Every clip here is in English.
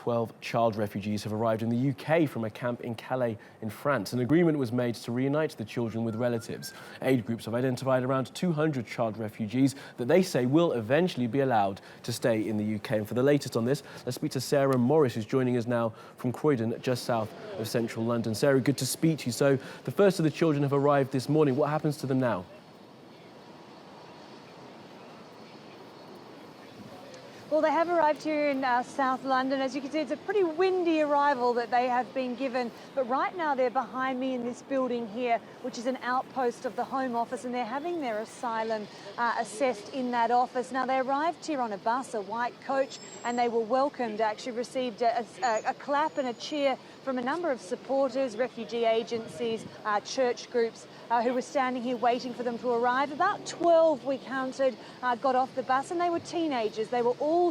12 child refugees have arrived in the UK from a camp in Calais in France. An agreement was made to reunite the children with relatives. Aid groups have identified around 200 child refugees that they say will eventually be allowed to stay in the UK. And for the latest on this, let's speak to Sarah Morice, who's joining us now from Croydon, just south of central London. Sarah, good to speak to you. So the first of the children have arrived this morning. What happens to them now? Well, they have arrived here in South London. As you can see, it's a pretty windy arrival that they have been given. But right now they're behind me in this building here, which is an outpost of the Home Office, and they're having their asylum assessed in that office. Now, they arrived here on a bus, a white coach, and they were welcomed, actually received a clap and a cheer from a number of supporters, refugee agencies, church groups, who were standing here waiting for them to arrive. About 12, we counted, got off the bus, and they were teenagers. They were all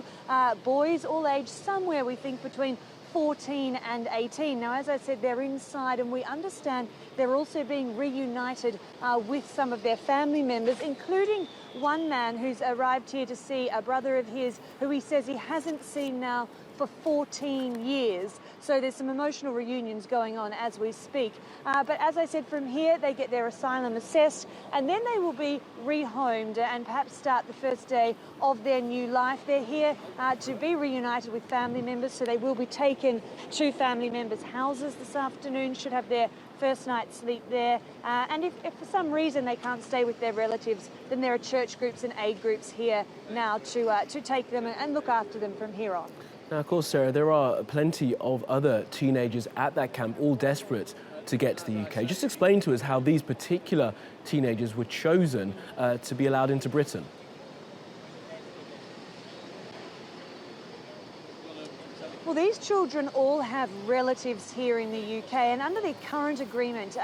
boys, all aged somewhere, we think, between 14 and 18. Now, as I said, they're inside, and we understand they're also being reunited with some of their family members, including one man who's arrived here to see a brother of his who he says he hasn't seen now for 14 years. So there's some emotional reunions going on as we speak. But as I said, from here they get their asylum assessed, and then they will be rehomed and perhaps start the first day of their new life. They're here to be reunited with family members, so they will be taken to family members' houses this afternoon, should have their first night's sleep there. And if for some reason they can't stay with their relatives, then there are church groups and aid groups here now to take them and look after them from here on. Now, of course, Sarah, there are plenty of other teenagers at that camp, all desperate to get to the UK. Just explain to us how these particular teenagers were chosen to be allowed into Britain. Well, these children all have relatives here in the UK, and under the current agreement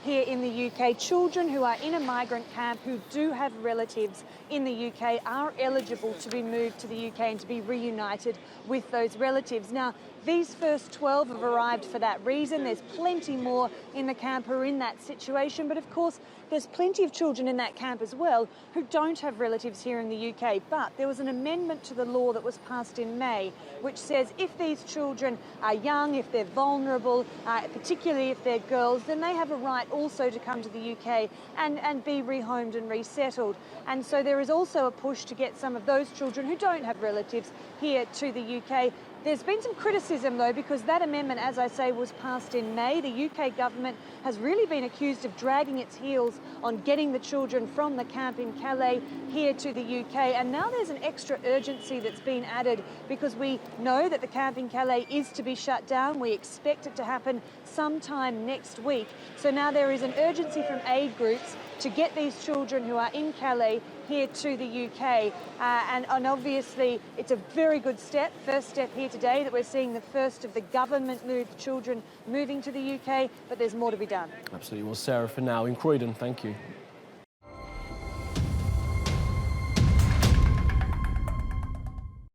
here in the UK, children who are in a migrant camp who do have relatives in the UK are eligible to be moved to the UK and to be reunited with those relatives. Now, these first 12 have arrived for that reason. There's plenty more in the camp who are in that situation, but of course there's plenty of children in that camp as well who don't have relatives here in the UK. But there was an amendment to the law that was passed in May which says if these children are young, if they're vulnerable, particularly if they're girls, then they have a right also to come to the UK and be rehomed and resettled. And so there is also a push to get some of those children who don't have relatives here to the UK. There's been some criticism, though, because that amendment, as I say, was passed in May. The UK government has really been accused of dragging its heels on getting the children from the camp in Calais here to the UK. And now there's an extra urgency that's been added because we know that the camp in Calais is to be shut down. We expect it to happen sometime next week. So now there is an urgency from aid groups to get these children who are in Calais here to the UK. And obviously it's a very good step, first step here today, that we're seeing the first of the government-moved children moving to the UK, but there's more to be done. Absolutely. Well, Sarah, for now in Croydon, thank you.